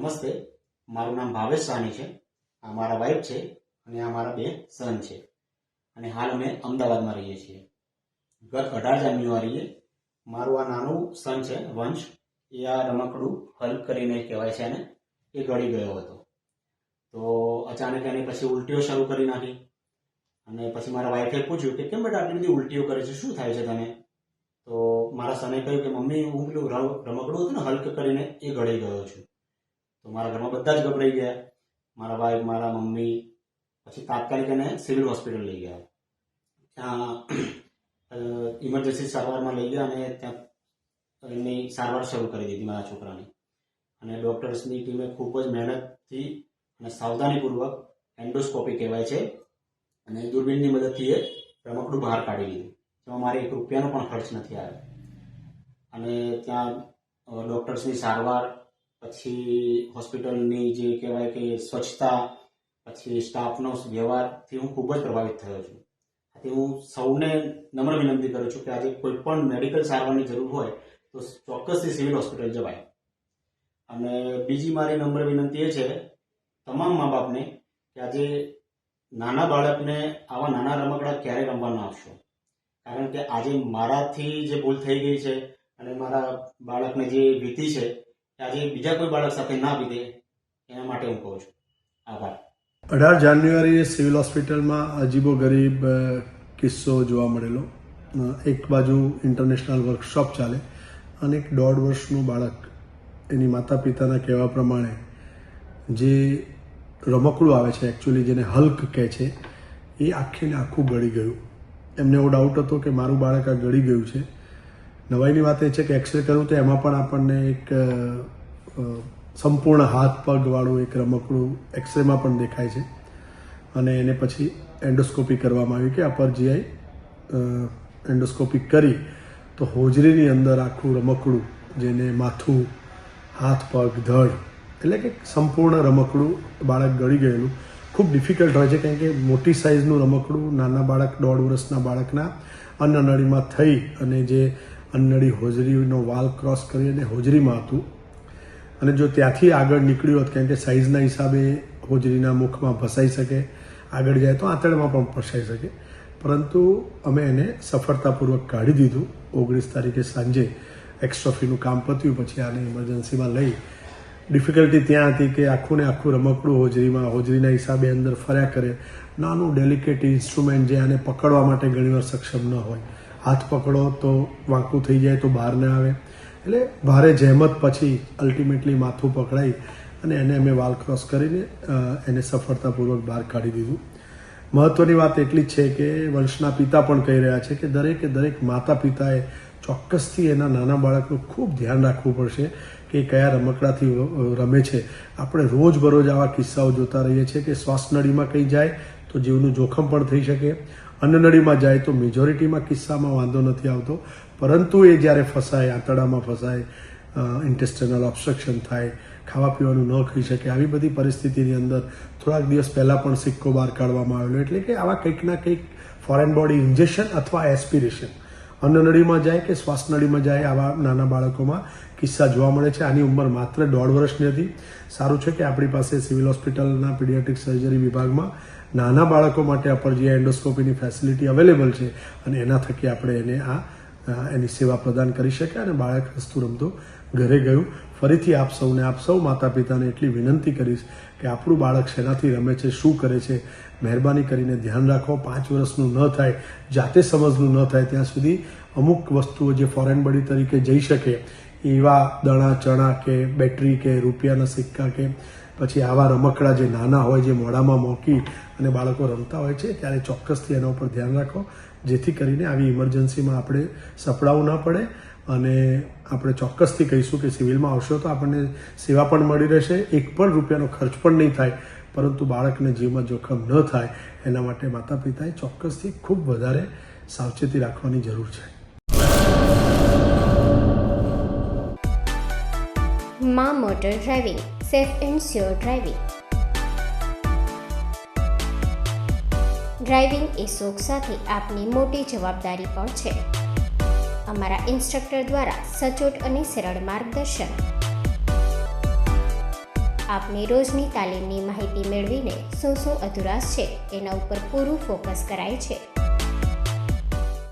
નમસ્તે, મારું નામ ભાવેશ સાની છે. આ મારા વાઇફ છે અને આ મારા 2 સન છે. અને હાલ અમે અમદાવાદમાં રહીએ છીએ. ગત 18 જાન્યુઆરીએ મારું આ નાનું સન છે વંશ, એ આ રમકડું હલ્ક કરીને કહેવાય છે અને એ ગળી ગયો હતો. તો અચાનક એને પછી ઉલટીઓ શરૂ કરી નાખી અને પછી મારા વાઇફે પૂછ્યું કે કેમ બેટા આટલી બધી ઉલટીઓ કરે છે, શું થાય છે તને? તો મારા સને કહ્યું કે મમ્મી હું પેલું રમકડું હતું ને હલ્ક કરીને એ ગળી ગયો છું. તો મારા ઘરમાં બધા જ ગભરાઈ ગયા, મારા વાઇફ, મારા મમ્મી. પછી તાત્કાલિક એને સિવિલ હોસ્પિટલ લઈ ગયા. ત્યાં ઇમરજન્સી સારવારમાં લઈ ગયા અને ત્યાં એમની સારવાર શરૂ કરી દીધી મારા છોકરાની. અને ડૉક્ટર્સની ટીમે ખૂબ જ મહેનતથી અને સાવધાનીપૂર્વક એન્ડોસ્કોપી કહેવાય છે અને દૂરબીનની મદદથી એ રમકડું બહાર કાઢી લીધું. જેમાં મારે 1 રૂપિયાનો પણ ખર્ચ નથી આવ્યો. અને ત્યાં ડૉક્ટર્સની સારવાર, પછી હોસ્પિટલની જે કહેવાય કે સ્વચ્છતા, પછી સ્ટાફનો વ્યવહારથી હું ખૂબ જ પ્રભાવિત થયો છું. આથી હું સૌને નમ્ર વિનંતી કરું છું કે આજે કોઈ પણ મેડિકલ સારવારની જરૂર હોય તો ચોક્કસથી સિવિલ હોસ્પિટલ જવાય. અને બીજી મારી નમ્ર વિનંતી એ છે તમામ મા બાપને કે આજે નાના બાળકને આવા નાના રમકડા ક્યારેય રમવા ન આપશો. કારણ કે આજે મારાથી જે ભૂલ થઈ ગઈ છે અને મારા બાળકને જે વીતી છે કે આજે બીજા કોઈ બાળક સાથે ના વીતે, એના માટે હું કહું છું. આભાર. 18 જાન્યુઆરીએ સિવિલ હોસ્પિટલમાં અજીબો ગરીબ કિસ્સો જોવા મળેલો. એક બાજુ ઇન્ટરનેશનલ વર્કશોપ ચાલે અને એક 1.5 વર્ષનું બાળક એની માતા પિતાના કહેવા પ્રમાણે જે રમકડું આવે છે, એકચ્યુઅલી જેને હલ્ક કહે છે, એ આખેને આખું ગળી ગયું. એમને એવો ડાઉટ હતો કે મારું બાળક આ ગળી ગયું છે. નવાઈની વાત એ છે કે એક્સરે કર્યું તો એમાં પણ આપણને એક સંપૂર્ણ હાથ પગવાળું એક રમકડું એક્સરેમાં પણ દેખાય છે. અને એને પછી એન્ડોસ્કોપી કરવામાં આવી કે અપર જીઆઈ એન્ડોસ્કોપી કરી તો હોજરીની અંદર આખું રમકડું, જેને માથું, હાથ પગ, ધડ, એટલે કે સંપૂર્ણ રમકડું બાળક ગળી ગયેલું. ખૂબ ડિફિકલ્ટ હોય છે કારણ કે મોટી સાઇઝનું રમકડું નાના બાળક 1.5 વર્ષના બાળકના અન્નનળીમાં થઈ અને જે અન્નનળી હોજરીનો વાલ ક્રોસ કરી અને હોજરીમાં હતું. અને જો ત્યાંથી આગળ નીકળ્યું હોત, કારણ કે સાઇઝના હિસાબે હોજરીના મુખમાં ફસાઈ શકે, આગળ જાય તો આંતરડામાં પણ ફસાઈ શકે. પરંતુ અમે એને સફળતાપૂર્વક કાઢી દીધું. 19 તારીખે સાંજે એક્સ્ટ્રોફીનું કામ પત્યું પછી આને ઇમરજન્સીમાં લઈ. ડિફિકલ્ટી ત્યાં હતી કે આખું ને આખું રમકડું હોજરીના હિસાબે અંદર ફર્યા કરે. નાનું ડેલિકેટ ઇન્સ્ટ્રુમેન્ટ જે આને પકડવા માટે ઘણીવાર સક્ષમ ન હોય. હાથ પકડો તો વાંકું થઈ જાય તો બહાર ના આવે. એટલે ભારે જહેમત પછી અલ્ટિમેટલી માથું પકડાઈ અને એને અમે વાલ ક્રોસ કરીને એને સફળતાપૂર્વક બહાર કાઢી દીધું. મહત્ત્વની વાત એટલી જ છે કે વંશના પિતા પણ કહી રહ્યા છે કે દરેક માતા પિતાએ ચોક્કસથી એના નાના બાળકનું ખૂબ ધ્યાન રાખવું પડશે કે કયા રમકડાથી રમે છે. આપણે રોજબરોજ આવા કિસ્સાઓ જોતા રહીએ છીએ કે શ્વાસનળીમાં કંઈ જાય તો જીવનું જોખમ પણ થઈ શકે. અન્નનળીમાં જાય તો મેજોરિટીમાં કિસ્સામાં વાંધો નથી આવતો, પરંતુ એ જ્યારે ફસાય, આંતરડામાં ફસાય, ઇન્ટેસ્ટિનલ ઓબ્સ્ટ્રક્શન થાય, ખાવા પીવાનું ન ખાઈ શકે, આવી બધી પરિસ્થિતિની અંદર થોડાક દિવસ પહેલાં પણ સિક્કો બહાર કાઢવામાં આવેલો. એટલે કે આવા કંઈક ના કંઈક ફોરેન બોડી ઇન્જેક્શન અથવા એસ્પિરેશન અન્નનળીમાં જાય કે શ્વાસનળીમાં જાય, આવા નાના બાળકોમાં કિસ્સા જોવા મળે છે. આની ઉંમર માત્ર 1.5 વર્ષની હતી. સારું છે કે આપણી પાસે સિવિલ હોસ્પિટલના પીડિયાટ્રિક સર્જરી વિભાગમાં નાના બાળકો માટે અપર જીઆઈ એન્ડોસ્કોપીની ફેસિલિટી અવેલેબલ છે અને એના થકી આપણે એને એની સેવા પ્રદાન કરી શક્યા અને બાળક હસતું રમતું ઘરે ગયું. ફરીથી આપ સૌ માતા પિતાને એટલી વિનંતી કરીશ કે આપણું બાળક શેનાથી રમે છે, શું કરે છે, મહેરબાની કરીને ધ્યાન રાખો. 5 વર્ષનું ન થાય, જાતે સમજનું ન થાય ત્યાં સુધી અમુક વસ્તુઓ જે ફોરેન બોડી તરીકે જઈ શકે એવા દણા ચણા કે બેટરી કે રૂપિયાના સિક્કા કે પછી આવા રમકડા જે નાના હોય, જે મોઢામાં મૂકી અને બાળકો રમતા હોય છે, ત્યારે ચોક્કસથી એના ઉપર ધ્યાન રાખો, જેથી કરીને આવી ઇમરજન્સીમાં આપણે સપડાવું ન પડે. અને આપણે ચોક્કસથી કહીશું કે સિવિલમાં આવશો તો આપણને સેવા પણ મળી રહેશે, 1 પણ રૂપિયાનો ખર્ચ પણ નહીં થાય, પરંતુ બાળકને જીવમાં જોખમ ન થાય એના માટે માતા પિતાએ ચોક્કસથી ખૂબ વધારે સાવચેતી રાખવાની જરૂર છે. માં motor driving, safe and sure driving. Driving એ શોખ સાથે આપની મોટી જવાબદારી પણ છે. અમારા ઇન્સ્ટ્રક્ટર દ્વારા સચોટ અને સરળ માર્ગદર્શન. આપની રોજની તાલીમની માહિતી મેળવીને શું અધુરાશ છે એના ઉપર પૂરું ફોકસ કરાય છે.